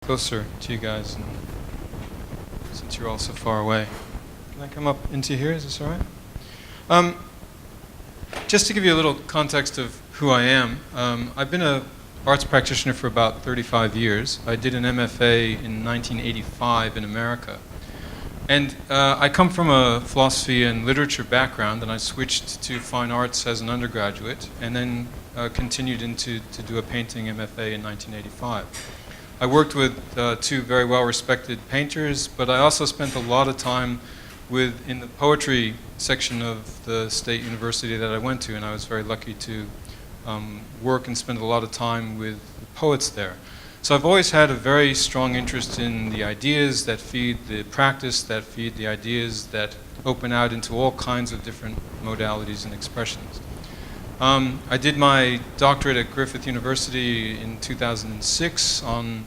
closer to you guys, and since you're all so far away. Can I come up into here? Is this all right? Just to give you a little context of who I am, I've been an arts practitioner for about 35 years. I did an MFA in 1985 in America. And I come from a philosophy and literature background, and I switched to fine arts as an undergraduate, and then continued to do a painting MFA in 1985. I worked with two very well-respected painters, but I also spent a lot of time in the poetry section of the state university that I went to, and I was very lucky to work and spend a lot of time with the poets there. So I've always had a very strong interest in the ideas that feed the practice, that feed the ideas that open out into all kinds of different modalities and expressions. I did my doctorate at Griffith University in 2006 on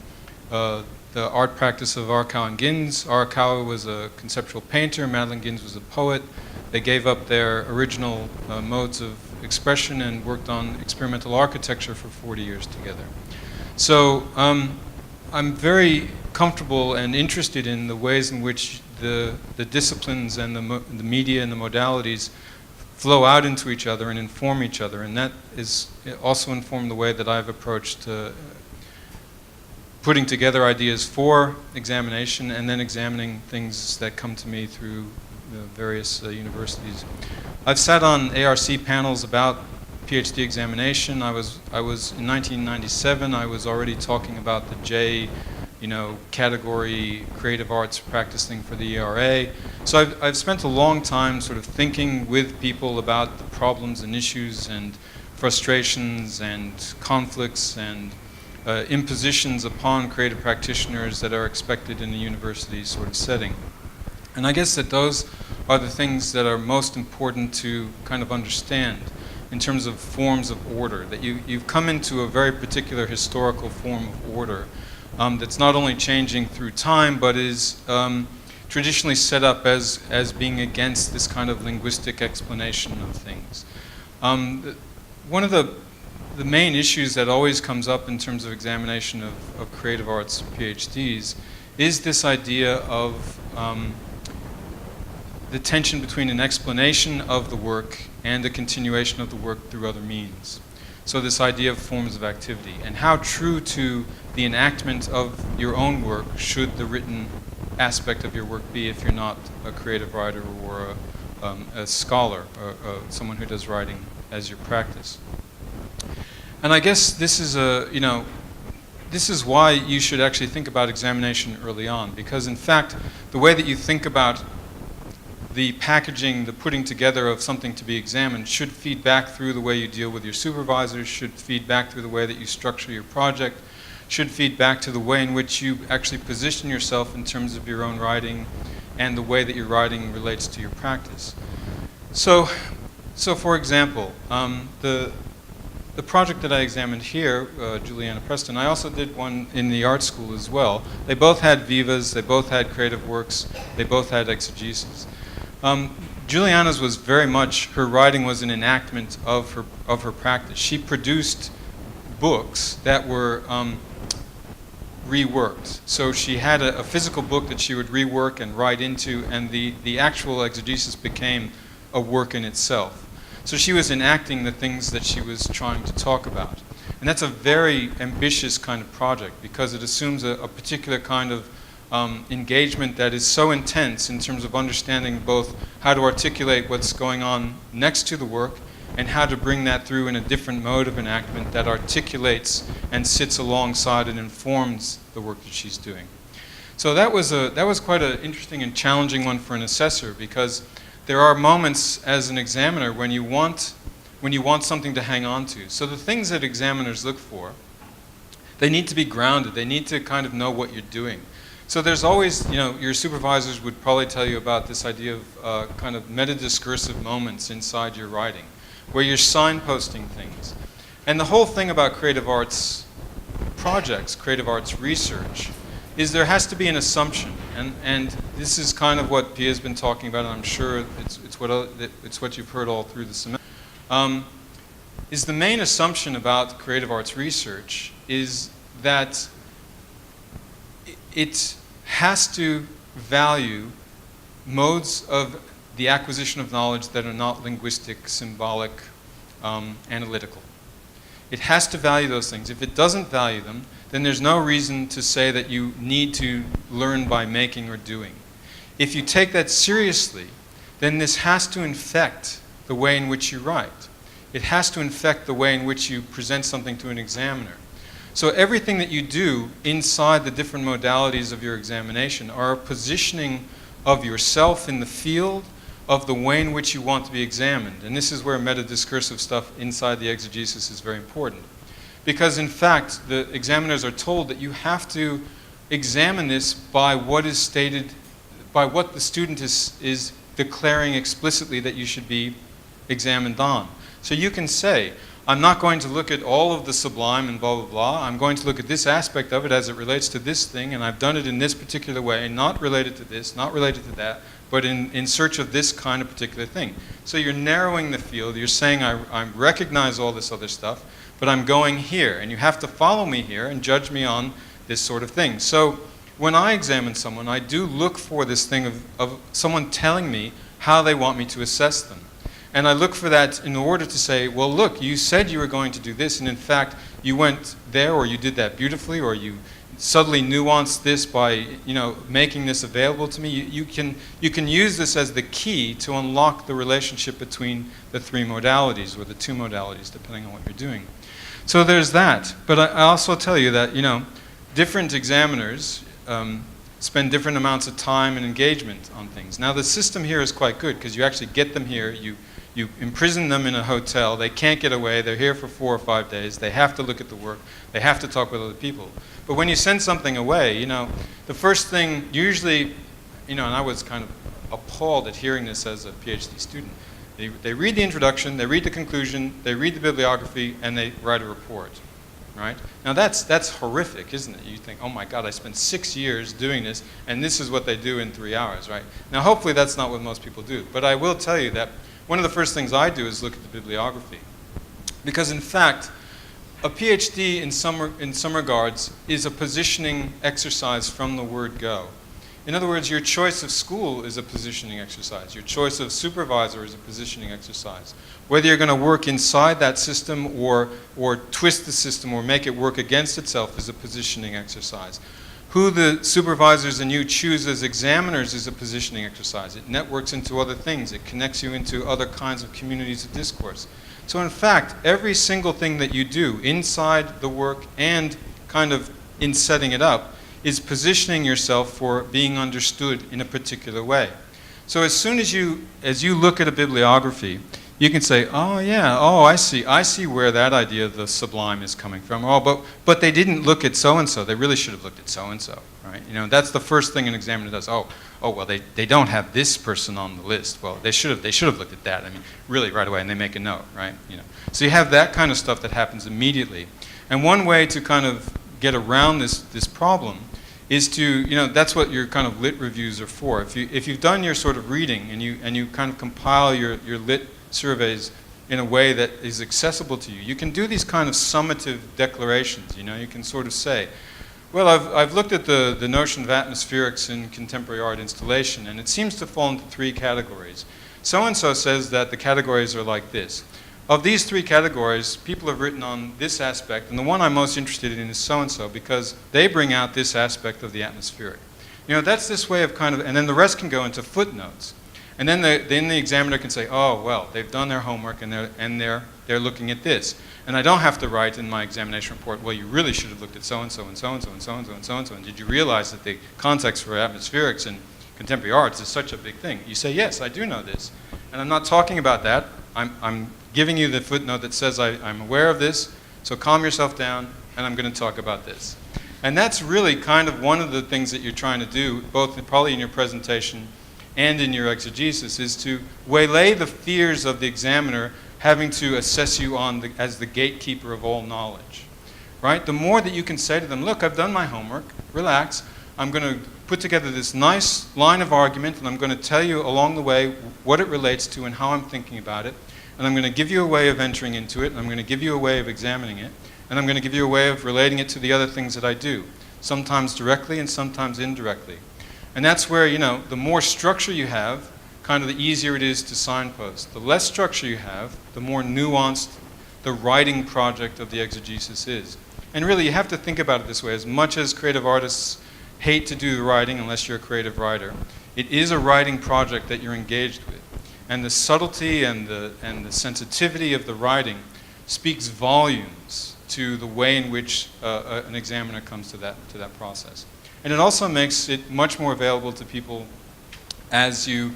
the art practice of Arakawa and Ginz. Arakawa was a conceptual painter, Madeline Ginz was a poet. They gave up their original modes of expression and worked on experimental architecture for 40 years together. So I'm very comfortable and interested in the ways in which the disciplines and the media and the modalities flow out into each other and inform each other, and that is also informed the way that I've approached putting together ideas for examination and then examining things that come to me through various universities. I've sat on ARC panels about PhD examination. I was in 1997. I was already talking about the J, category creative arts practicing for the ERA. So I've spent a long time sort of thinking with people about the problems and issues and frustrations and conflicts and impositions upon creative practitioners that are expected in a university sort of setting. And I guess that those are the things that are most important to kind of understand in terms of forms of order, that you've come into a very particular historical form of order that's not only changing through time, but is traditionally set up as being against this kind of linguistic explanation of things. One of the main issues that always comes up in terms of examination of creative arts PhDs is this idea of the tension between an explanation of the work and a continuation of the work through other means. So this idea of forms of activity, and how true to the enactment of your own work should the written aspect of your work be if you're not a creative writer or a scholar, or someone who does writing as your practice. And I guess this is this is why you should actually think about examination early on, because in fact, the way that you think about the packaging, the putting together of something to be examined should feed back through the way you deal with your supervisors, should feed back through the way that you structure your project, should feed back to the way in which you actually position yourself in terms of your own writing and the way that your writing relates to your practice. So for example, the project that I examined here, Juliana Preston, I also did one in the art school as well. They both had vivas, they both had creative works, they both had exegesis. Juliana's was very much, her writing was an enactment of her practice. She produced books that were reworked. So she had a physical book that she would rework and write into, and the actual exegesis became a work in itself. So she was enacting the things that she was trying to talk about. And that's a very ambitious kind of project, because it assumes a particular kind of engagement that is so intense in terms of understanding both how to articulate what's going on next to the work and how to bring that through in a different mode of enactment that articulates and sits alongside and informs the work that she's doing. So that was quite an interesting and challenging one for an assessor, because there are moments as an examiner when you want something to hang on to. So the things that examiners look for, they need to be grounded. They need to kind of know what you're doing. So there's always, your supervisors would probably tell you about this idea of kind of meta-discursive moments inside your writing, where you're signposting things. And the whole thing about creative arts projects, creative arts research, is there has to be an assumption. And this is kind of what Pia's been talking about, and I'm sure it's what you've heard all through the semester. Is the main assumption about creative arts research is that it has to value modes of the acquisition of knowledge that are not linguistic, symbolic, analytical. It has to value those things. If it doesn't value them, then there's no reason to say that you need to learn by making or doing. If you take that seriously, then this has to infect the way in which you write. It has to infect the way in which you present something to an examiner. So everything that you do inside the different modalities of your examination are a positioning of yourself in the field of the way in which you want to be examined. And this is where meta-discursive stuff inside the exegesis is very important. Because in fact, the examiners are told that you have to examine this by what is stated, by what the student is declaring explicitly that you should be examined on. So you can say, I'm not going to look at all of the sublime and blah, blah, blah. I'm going to look at this aspect of it as it relates to this thing, and I've done it in this particular way, not related to this, not related to that, but in search of this kind of particular thing. So you're narrowing the field. You're saying, I recognize all this other stuff, but I'm going here, and you have to follow me here and judge me on this sort of thing. So when I examine someone, I do look for this thing of someone telling me how they want me to assess them. And I look for that in order to say, well, look, you said you were going to do this, and in fact, you went there, or you did that beautifully, or you subtly nuanced this by, making this available to me. You can use this as the key to unlock the relationship between the three modalities, or the two modalities, depending on what you're doing. So there's that. But I also tell you that, different examiners spend different amounts of time and engagement on things. Now, the system here is quite good, because you actually get them here, you imprison them in a hotel, they can't get away, they're here for 4 or 5 days, they have to look at the work, they have to talk with other people. But when you send something away, the first thing, usually, and I was kind of appalled at hearing this as a PhD student, they read the introduction, they read the conclusion, they read the bibliography, and they write a report. Right? Now that's horrific, isn't it? You think, oh my God, I spent 6 years doing this, and this is what they do in 3 hours, right? Now hopefully that's not what most people do, but I will tell you that one of the first things I do is look at the bibliography. Because in fact, a PhD in some regards is a positioning exercise from the word go. In other words, your choice of school is a positioning exercise. Your choice of supervisor is a positioning exercise. Whether you're going to work inside that system or twist the system or make it work against itself is a positioning exercise. Who the supervisors and you choose as examiners is a positioning exercise. It networks into other things. It connects you into other kinds of communities of discourse. So in fact, every single thing that you do inside the work and kind of in setting it up is positioning yourself for being understood in a particular way. So as soon as you look at a bibliography, you can say, oh yeah, oh I see where that idea of the sublime is coming from. Oh, but they didn't look at so-and-so. They really should have looked at so-and-so, right? That's the first thing an examiner does. Oh well, they don't have this person on the list. Well, they should have looked at that. I mean, really right away, and they make a note, right? So you have that kind of stuff that happens immediately. And one way to kind of get around this problem is to, that's what your kind of lit reviews are for. If you've done your sort of reading and you kind of compile your lit surveys in a way that is accessible to you, you can do these kind of summative declarations. You can sort of say, well, I've looked at the notion of atmospherics in contemporary art installation, and it seems to fall into 3 categories. So-and-so says that the categories are like this. Of these 3 categories, people have written on this aspect, and the one I'm most interested in is so-and-so because they bring out this aspect of the atmospheric. That's this way of kind of, and then the rest can go into footnotes. And then the examiner can say, oh, well, they've done their homework and they're looking at this. And I don't have to write in my examination report, well, you really should have looked at so-and-so and so-and-so and so-and-so and so-and-so. And did you realize that the context for atmospherics and contemporary arts is such a big thing? You say, yes, I do know this. And I'm not talking about that. I'm giving you the footnote that says I'm aware of this, so calm yourself down, and I'm going to talk about this. And that's really kind of one of the things that you're trying to do, both probably in your presentation and in your exegesis, is to waylay the fears of the examiner having to assess you as the gatekeeper of all knowledge. Right? The more that you can say to them, look, I've done my homework, relax, I'm going to put together this nice line of argument, and I'm going to tell you along the way what it relates to and how I'm thinking about it, and I'm going to give you a way of entering into it, and I'm going to give you a way of examining it, and I'm going to give you a way of relating it to the other things that I do. sometimes directly and sometimes indirectly. And that's where, the more structure you have, kind of the easier it is to signpost. The less structure you have, the more nuanced the writing project of the exegesis is. And really, you have to think about it this way. As much as creative artists hate to do the writing unless you're a creative writer, it is a writing project that you're engaged with. And the subtlety and the sensitivity of the writing speaks volumes to the way in which an examiner comes to that process. And it also makes it much more available to people as you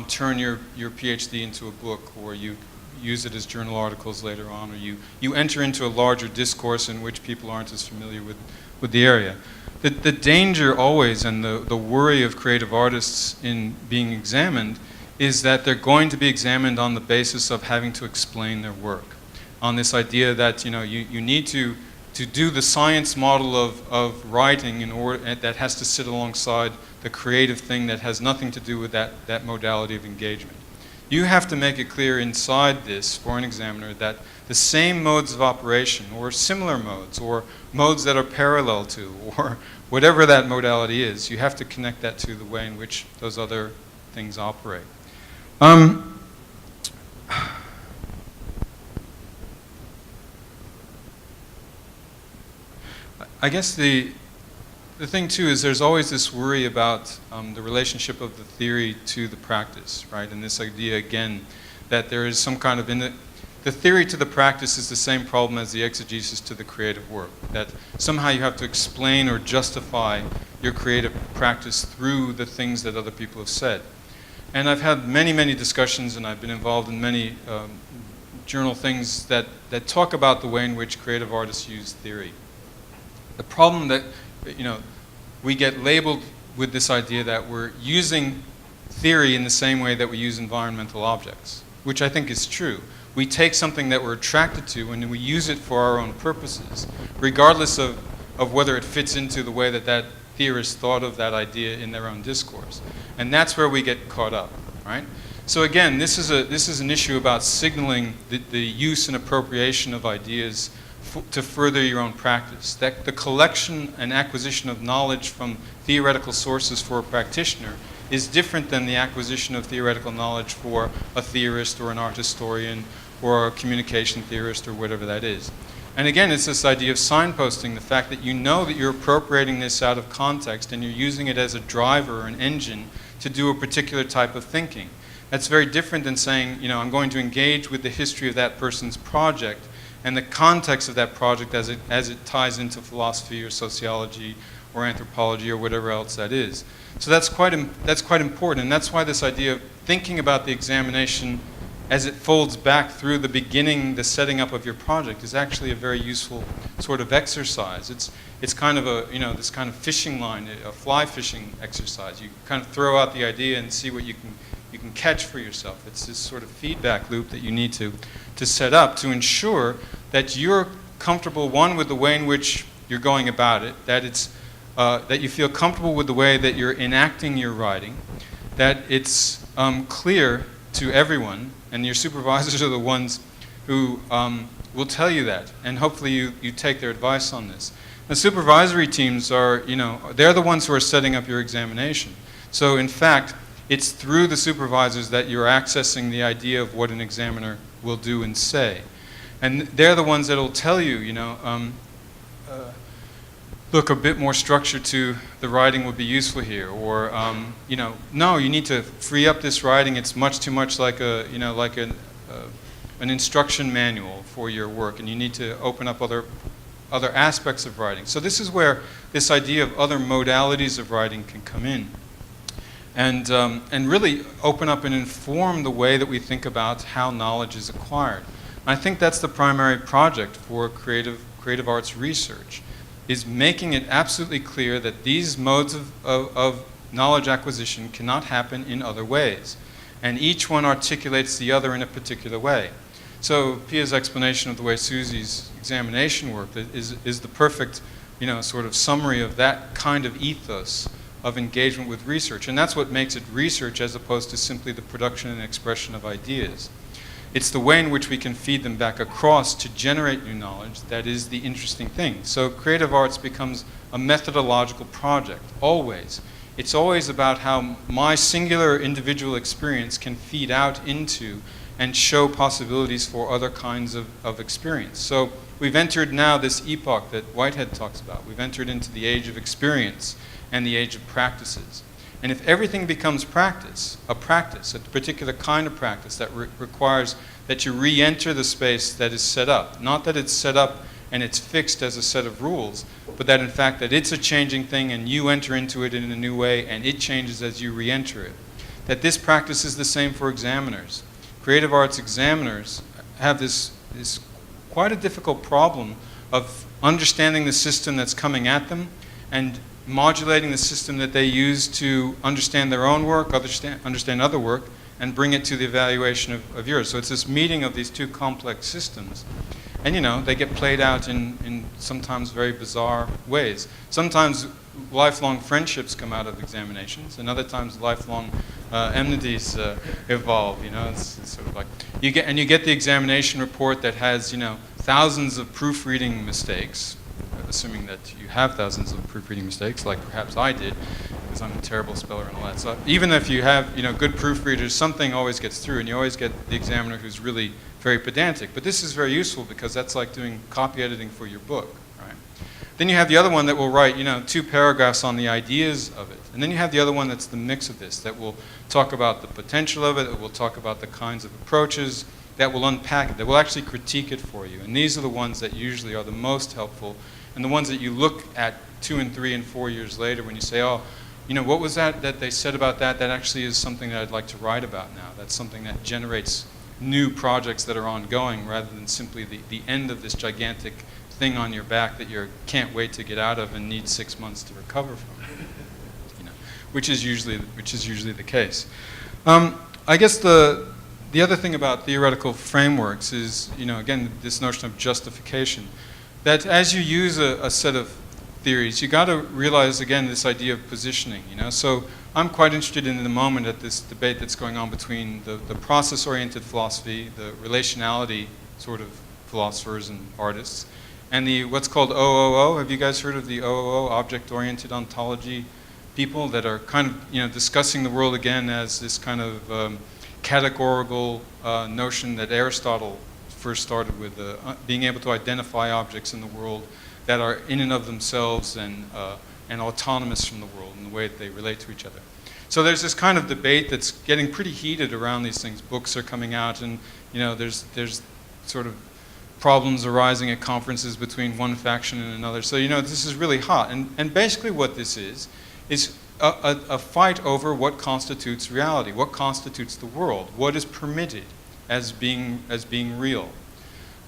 turn your PhD into a book, or you use it as journal articles later on, or you enter into a larger discourse in which people aren't as familiar with the area. The danger always, and the worry of creative artists in being examined, is that they're going to be examined on the basis of having to explain their work, on this idea that you need to do the science model of writing in order that has to sit alongside the creative thing that has nothing to do with that modality of engagement. You have to make it clear inside this for an examiner that the same modes of operation, or similar modes, or modes that are parallel to, or whatever that modality is, you have to connect that to the way in which those other things operate. I guess the thing too is there's always this worry about the relationship of the theory to the practice, right? And this idea again that there is some kind of the theory to the practice is the same problem as the exegesis to the creative work. That somehow you have to explain or justify your creative practice through the things that other people have said. And I've had many, many discussions, and I've been involved in many journal things that talk about the way in which creative artists use theory. The problem that, we get labeled with this idea that we're using theory in the same way that we use environmental objects, which I think is true. We take something that we're attracted to and we use it for our own purposes, regardless of whether it fits into the way that theorist thought of that idea in their own discourse. And that's where we get caught up, right? So again, this is an issue about signaling the use and appropriation of ideas to further your own practice. That the collection and acquisition of knowledge from theoretical sources for a practitioner is different than the acquisition of theoretical knowledge for a theorist or an art historian or a communication theorist or whatever that is. And again, it's this idea of signposting, the fact that you know that you're appropriating this out of context and you're using it as a driver or an engine to do a particular type of thinking. That's very different than saying, I'm going to engage with the history of that person's project and the context of that project as it ties into philosophy or sociology or anthropology or whatever else that is. So that's quite important, and that's why this idea of thinking about the examination as it folds back through the beginning, the setting up of your project, is actually a very useful sort of exercise. It's kind of this kind of fishing line, a fly fishing exercise. You kind of throw out the idea and see what you can catch for yourself. It's this sort of feedback loop that you need to set up to ensure that you're comfortable, one, with the way in which you're going about it, that you feel comfortable with the way that you're enacting your writing, that it's clear to everyone, and your supervisors are the ones who will tell you that, and hopefully you take their advice on this. The supervisory teams are, they're the ones who are setting up your examination. So in fact, it's through the supervisors that you're accessing the idea of what an examiner will do and say. And they're the ones that will tell you, look, a bit more structure to the writing would be useful here, or no, you need to free up this writing. It's much too much like an instruction manual for your work, and you need to open up other aspects of writing. So this is where this idea of other modalities of writing can come in, and really open up and inform the way that we think about how knowledge is acquired. I think that's the primary project for creative arts research, is making it absolutely clear that these modes of knowledge acquisition cannot happen in other ways. And each one articulates the other in a particular way. So Pia's explanation of the way Susie's examination worked is the perfect, sort of summary of that kind of ethos of engagement with research. And that's what makes it research as opposed to simply the production and expression of ideas. It's the way in which we can feed them back across to generate new knowledge that is the interesting thing. So creative arts becomes a methodological project, always. It's always about how my singular individual experience can feed out into and show possibilities for other kinds of experience. So we've entered now this epoch that Whitehead talks about. We've entered into the age of experience and the age of practices. And if everything becomes practice, a particular kind of practice that requires that you re-enter the space that is set up, not that it's set up and it's fixed as a set of rules, but that in fact that it's a changing thing and you enter into it in a new way and it changes as you re-enter it. That this practice is the same for examiners. Creative arts examiners have this quite a difficult problem of understanding the system that's coming at them and modulating the system that they use to understand their own work, understand other work, and bring it to the evaluation of yours. So it's this meeting of these two complex systems. And you know, they get played out in sometimes very bizarre ways. Sometimes lifelong friendships come out of examinations, and other times lifelong enmities evolve. You know, it's sort of like you get the examination report that has, you know, thousands of proofreading mistakes, assuming that you have thousands of proofreading mistakes, like perhaps I did, because I'm a terrible speller and all that. So even if you have, you know, good proofreaders, something always gets through, and you always get the examiner who's really very pedantic. But this is very useful because that's like doing copy editing for your book, right? Then you have the other one that will write, you know, 2 paragraphs on the ideas of it. And then you have the other one that's the mix of this, that will talk about the potential of it, that will talk about the kinds of approaches, that will unpack it, that will actually critique it for you. And these are the ones that usually are the most helpful, and the ones that you look at 2 and 3 and 4 years later when you say, oh, you know, what was that they said about that? That actually is something that I'd like to write about now. That's something that generates new projects that are ongoing rather than simply the end of this gigantic thing on your back that you can't wait to get out of and need 6 months to recover from. You know, which is usually the case. I guess the other thing about theoretical frameworks is, you know, again, this notion of justification. That as you use a set of theories, you got to realize, again, this idea of positioning, you know. So I'm quite interested in the moment at this debate that's going on between the process-oriented philosophy, the relationality sort of philosophers and artists, and the what's called OOO. Have you guys heard of the OOO, object-oriented ontology people that are kind of, you know, discussing the world again as this kind of categorical notion that Aristotle first started with, being able to identify objects in the world that are in and of themselves and autonomous from the world in the way that they relate to each other. So there's this kind of debate that's getting pretty heated around these things. Books are coming out, and you know, there's sort of problems arising at conferences between one faction and another. So you know, this is really hot. And basically what this is a fight over what constitutes reality, what constitutes the world, what is permitted as being real,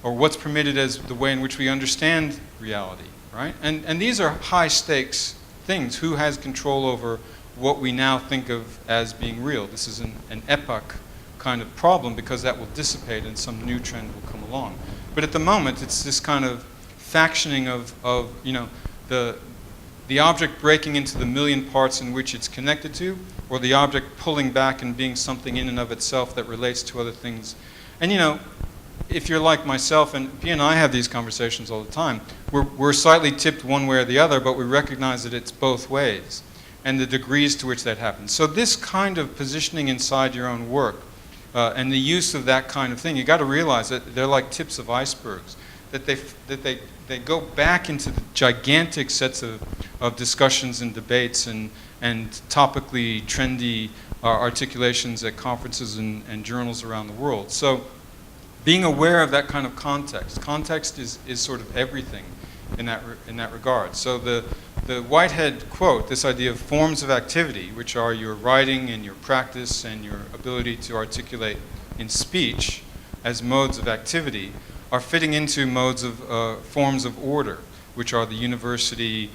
or what's permitted as the way in which we understand reality, right? And these are high stakes things. Who has control over what we now think of as being real? This is an epoch kind of problem because that will dissipate and some new trend will come along. But at the moment, it's this kind of factioning of you know, the object breaking into the million parts in which it's connected to, or the object pulling back and being something in and of itself that relates to other things. And you know, if you're like myself, and P and I have these conversations all the time, we're slightly tipped one way or the other, but we recognize that it's both ways, and the degrees to which that happens. So this kind of positioning inside your own work, and the use of that kind of thing, you got to realize that they're like tips of icebergs, that they go back into the gigantic sets of discussions and debates and topically trendy articulations at conferences and journals around the world. So being aware of that kind of context is sort of everything in that regard. So the Whitehead quote, this idea of forms of activity, which are your writing and your practice and your ability to articulate in speech as modes of activity, are fitting into modes of forms of order, which are the university,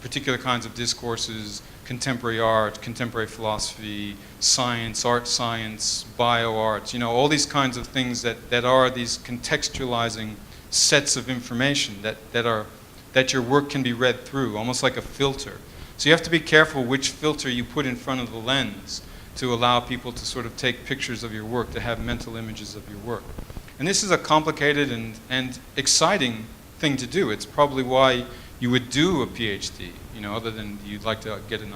particular kinds of discourses, contemporary art, contemporary philosophy, science, art science, bioart, you know, all these kinds of things that are these contextualizing sets of information that your work can be read through, almost like a filter. So you have to be careful which filter you put in front of the lens to allow people to sort of take pictures of your work, to have mental images of your work. And this is a complicated and exciting thing to do. It's probably why you would do a PhD, other than you'd like to get a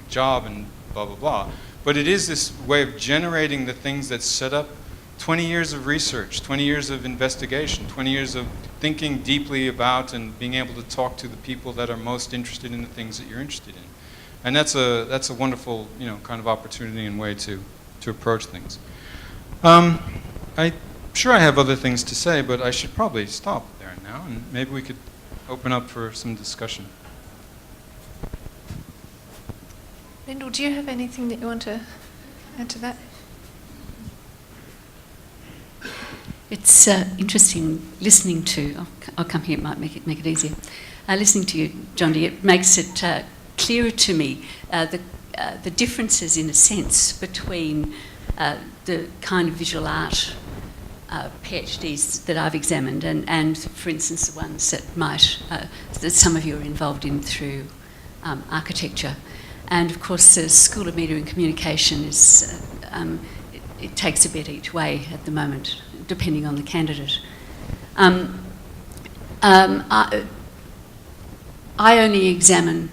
job and blah, blah, blah. But it is this way of generating the things that set up 20 years of research, 20 years of investigation, 20 years of thinking deeply about and being able to talk to the people that are most interested in the things that you're interested in. And that's a wonderful, kind of opportunity and way to approach things. I'm sure I have other things to say, but I should probably stop there now, and maybe we could open up for some discussion. Lyndal, do you have anything that you want to add to that? It's interesting listening to. I'll come here. It might make it easier. Listening to you, Jondi, it makes it clearer to me the differences, in a sense, between the kind of visual art PhDs that I've examined, and for instance, the ones that some of you are involved in through architecture. And of course, the School of Media and Communication is it takes a bet each way at the moment, depending on the candidate. I only examine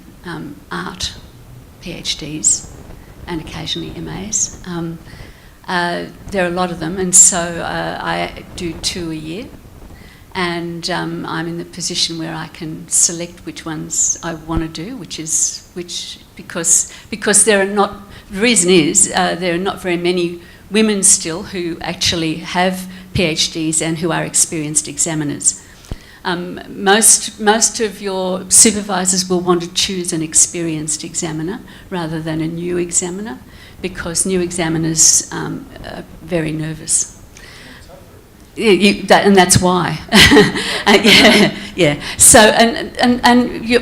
art PhDs and occasionally MAs. There are a lot of them, and so I do 2 a year. And I'm in the position where I can select which ones I want to do, because there are not. The reason is there are not very many women still who actually have PhDs and who are experienced examiners. Most of your supervisors will want to choose an experienced examiner rather than a new examiner, because new examiners are very nervous. And that's why. Yeah. So,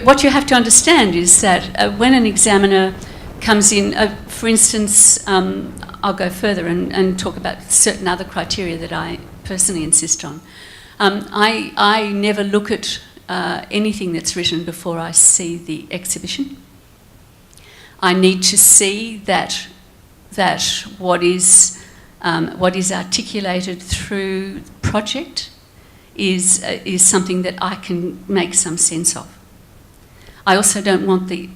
what you have to understand is that when an examiner comes in, for instance, I'll go further and talk about certain other criteria that I personally insist on. I never look at anything that's written before I see the exhibition. I need to see that what is articulated through the project is something that I can make some sense of. I also don't want the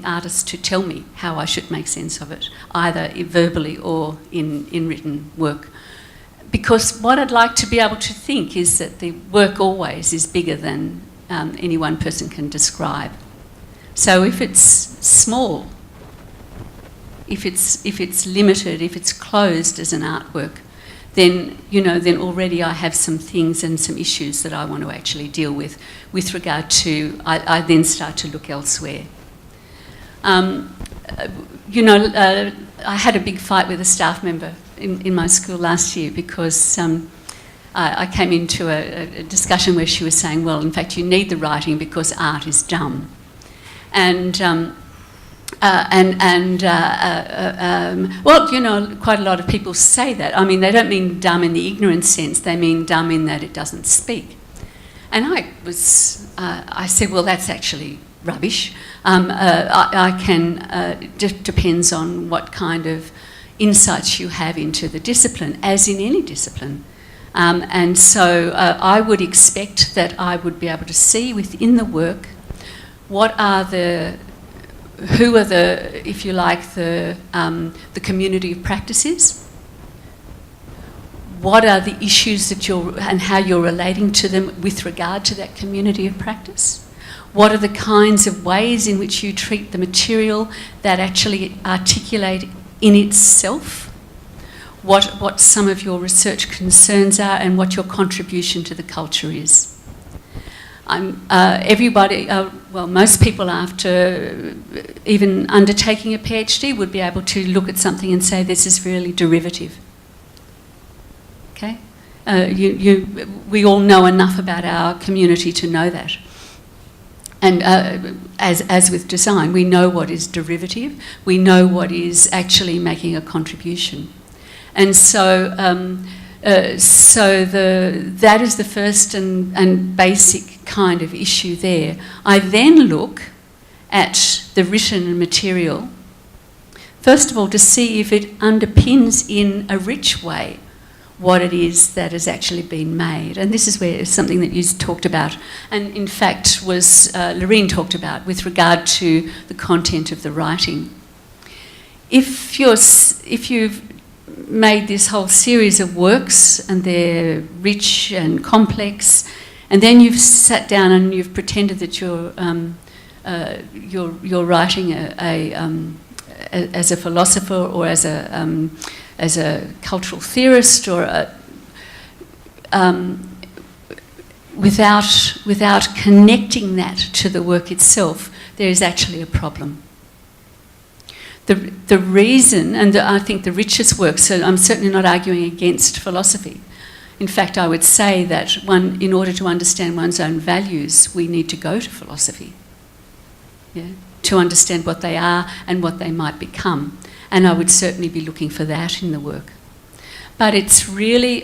artist to tell me how I should make sense of it, either verbally or in written work. Because what I'd like to be able to think is that the work always is bigger than any one person can describe. So if it's small, if it's limited, if it's closed as an artwork, then already I have some things and some issues that I want to actually deal with regard to. I then start to look elsewhere. I had a big fight with a staff member in my school last year because I came into a discussion where she was saying, well, in fact, you need the writing because art is dumb. Well, quite a lot of people say that. I mean, they don't mean dumb in the ignorant sense. They mean dumb in that it doesn't speak. And I said, well, that's actually rubbish. It depends on what kind of insights you have into the discipline, as in any discipline. And so I would expect that I would be able to see within the work who are the, if you like, the community of practices. What are the issues and how you're relating to them with regard to that community of practice? What are the kinds of ways in which you treat the material that actually articulate in itself what some of your research concerns are and what your contribution to the culture is? Most people after even undertaking a PhD would be able to look at something and say this is really derivative. Okay? We all know enough about our community to know that. And as with design, we know what is derivative, we know what is actually making a contribution. And so that is the first and basic kind of issue there. I then look at the written material First of all, to see if it underpins in a rich way what it is that has actually been made. And this is where something that you talked about, and in fact was Lorraine talked about with regard to the content of the writing. If you've made this whole series of works and they're rich and complex, and then you've sat down and you've pretended that you're writing as a philosopher or as a cultural theorist, or without connecting that to the work itself, there is actually a problem. The reason, and I think the richest work, so I'm certainly not arguing against philosophy. In fact, I would say that in order to understand one's own values, we need to go to philosophy, to understand what they are and what they might become. And I would certainly be looking for that in the work. But it's really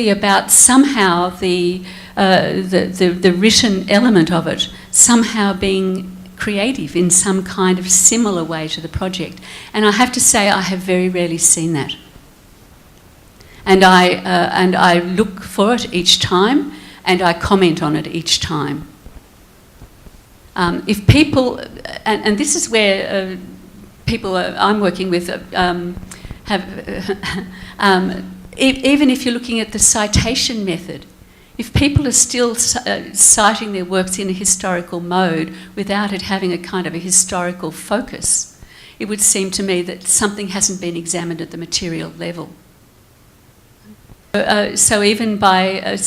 about somehow the written element of it somehow being creative in some kind of similar way to the project. And I have to say I have very rarely seen that. And I look for it each time, and I comment on it each time. If people, and this is where people I'm working with have, even if you're looking at the citation method, if people are still citing their works in a historical mode without it having a kind of a historical focus, it would seem to me that something hasn't been examined at the material level. So even by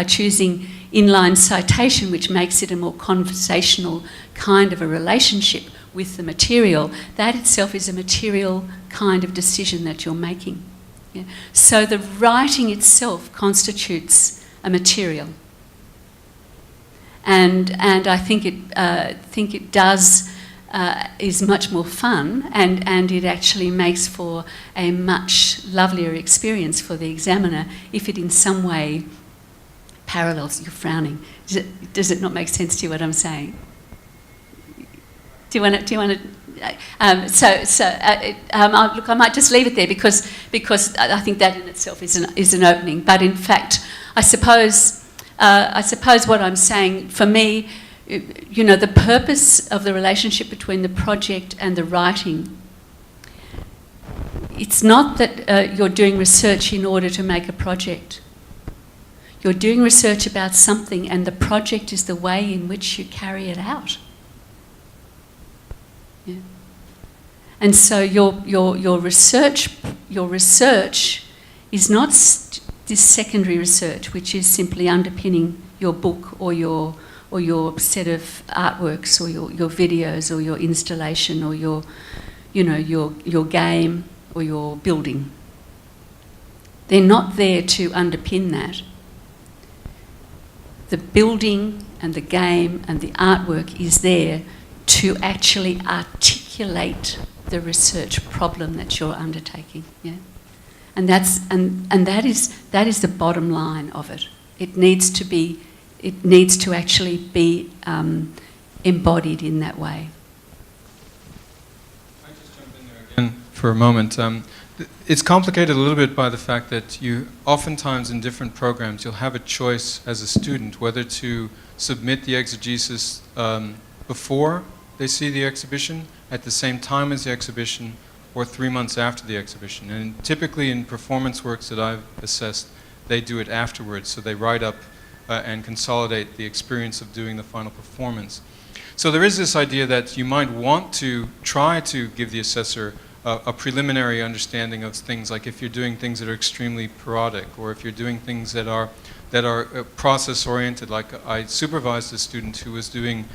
choosing inline citation, which makes it a more conversational kind of a relationship with the material, that itself is a material kind of decision that you're making. Yeah? So the writing itself constitutes a material, and I think it does is much more fun, and it actually makes for a much lovelier experience for the examiner if it in some way parallels. You're frowning. Does it not make sense to you what I'm saying? Do you want to? Look, I might just leave it there because I think that in itself is an opening. But in fact, I suppose what I'm saying, for me, the purpose of the relationship between the project and the writing, it's not that you're doing research in order to make a project. You're doing research about something, and the project is the way in which you carry it out. Yeah. And so your research is not this secondary research, which is simply underpinning your book or your set of artworks or your videos or your installation or your game or your building. They're not there to underpin that. The building and the game and the artwork is there to actually articulate the research problem that you're undertaking. Yeah? And that is the bottom line of it. It needs to actually be embodied in that way. I just jump in there again for a moment. It's complicated a little bit by the fact that you oftentimes in different programs you'll have a choice as a student whether to submit the exegesis before they see the exhibition, at the same time as the exhibition, or 3 months after the exhibition. And typically in performance works that I've assessed, they do it afterwards. So they write up and consolidate the experience of doing the final performance. So there is this idea that you might want to try to give the assessor a preliminary understanding of things, like if you're doing things that are extremely parodic, or if you're doing things that are process-oriented. Like I supervised a student who was doing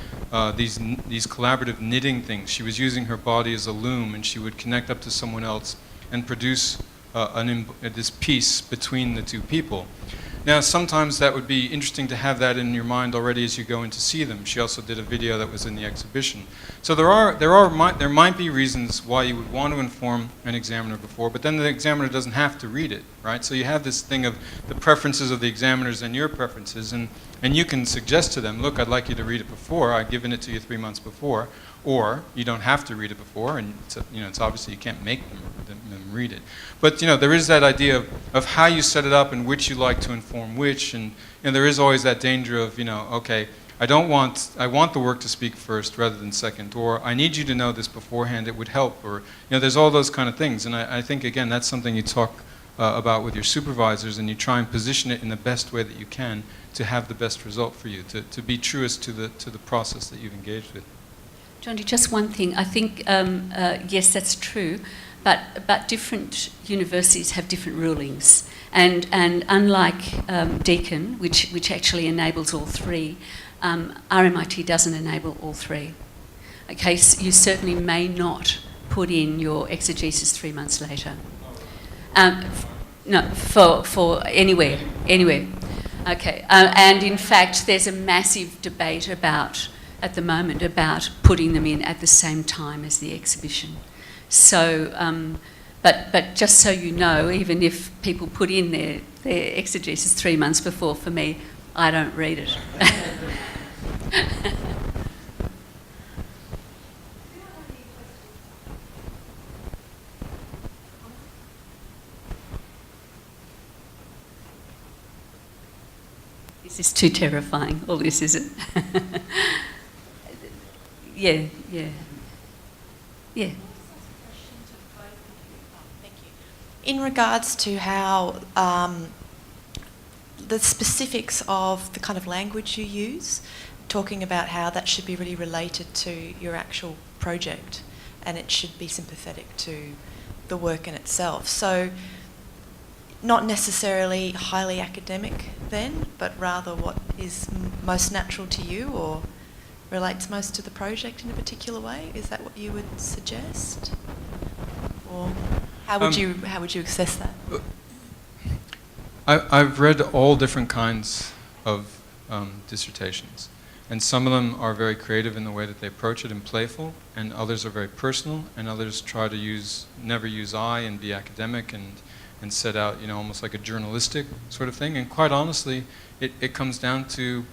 these collaborative knitting things. She was using her body as a loom, and she would connect up to someone else and produce this piece between the two people. Now, sometimes that would be interesting to have that in your mind already as you go in to see them. She also did a video that was in the exhibition. So there might be reasons why you would want to inform an examiner before, but then the examiner doesn't have to read it, right? So you have this thing of the preferences of the examiners and your preferences, and you can suggest to them, look, I'd like you to read it before. I've given it to you 3 months before. Or you don't have to read it before, and it's obviously you can't make them read it. But there is that idea of how you set it up and which you like to inform which, and there is always that danger of okay, I want the work to speak first rather than second, or I need you to know this beforehand, it would help, or there's all those kind of things, and I think again that's something you talk about with your supervisors, and you try and position it in the best way that you can to have the best result for you, to be truest to the process that you've engaged with. Jondi, just one thing. I think, yes, that's true, but different universities have different rulings. And unlike Deakin, which actually enables all three, RMIT doesn't enable all three. Okay, so you certainly may not put in your exegesis 3 months later. No, for anywhere. Okay, and in fact, there's a massive debate at the moment about putting them in at the same time as the exhibition. So, but just so you know, even if people put in their exegesis 3 months before, for me, I don't read it. This is too terrifying, all this, is it? Yeah. Thank you. In regards to how the specifics of the kind of language you use, talking about how that should be really related to your actual project and it should be sympathetic to the work in itself. So not necessarily highly academic then, but rather what is most natural to you or relates most to the project in a particular way? Is that what you would suggest? Or how would you assess that? I've read all different kinds of dissertations, and some of them are very creative in the way that they approach it and playful, and others are very personal, and others try to never use I and be academic and set out almost like a journalistic sort of thing. And quite honestly, it comes down to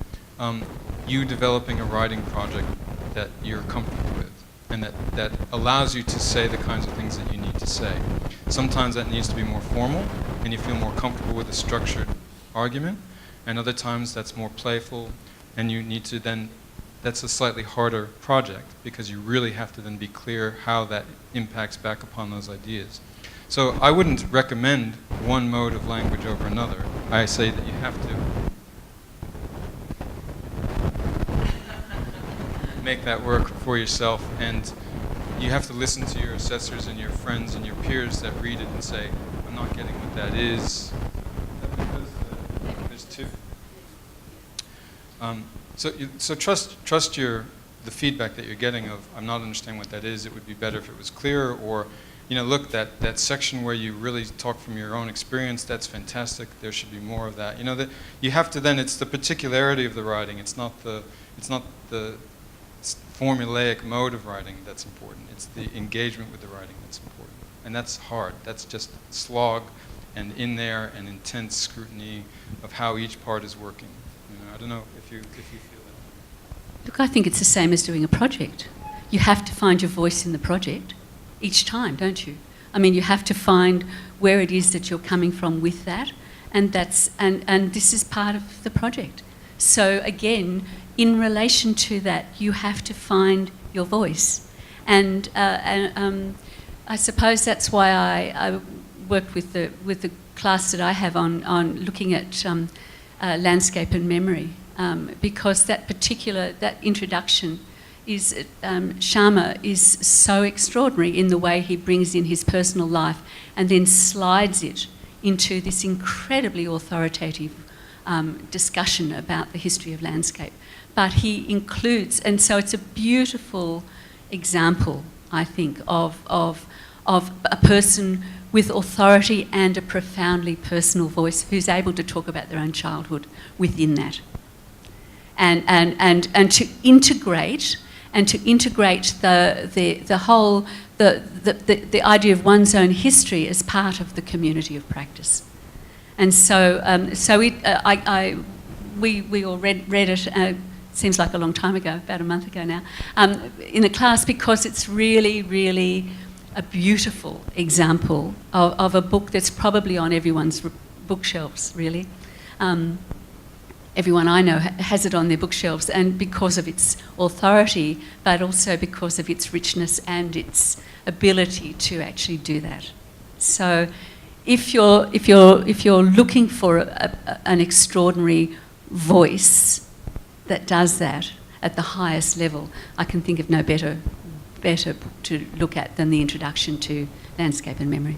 you developing a writing project that you're comfortable with and that allows you to say the kinds of things that you need to say. Sometimes that needs to be more formal and you feel more comfortable with a structured argument, and other times that's more playful and you need to then, that's a slightly harder project because you really have to then be clear how that impacts back upon those ideas. So I wouldn't recommend one mode of language over another. I say that you have to make that work for yourself, and you have to listen to your assessors and your friends and your peers that read it and say, I'm not getting what that is. Is that because there's two? So trust the feedback that you're getting of, I'm not understanding what that is, it would be better if it was clearer, or look, that section where you really talk from your own experience, that's fantastic, there should be more of that. That you have to then, it's the particularity of the writing, it's not the formulaic mode of writing that's important, it's the engagement with the writing that's important. And that's hard, that's just slog and in there and intense scrutiny of how each part is working. I don't know if you feel that. Look, I think it's the same as doing a project. You have to find your voice in the project each time, don't you? I mean, you have to find where it is that you're coming from with that, and this is part of the project. So again, in relation to that, you have to find your voice, and I suppose that's why I work with the class that I have on looking at landscape and memory, because that introduction is Sharma is so extraordinary in the way he brings in his personal life and then slides it into this incredibly authoritative discussion about the history of landscape. But he includes, and so it's a beautiful example, I think, of a person with authority and a profoundly personal voice who's able to talk about their own childhood within that. And to integrate the whole the idea of one's own history as part of the community of practice. And so we all read it seems like a long time ago, about a month ago now, in the class, because it's really, really a beautiful example of a book that's probably on everyone's bookshelves, really. Everyone I know has it on their bookshelves, and because of its authority, but also because of its richness and its ability to actually do that. So, if you're looking for an extraordinary voice that does that at the highest level, I can think of no better book to look at than the Introduction to Landscape and Memory.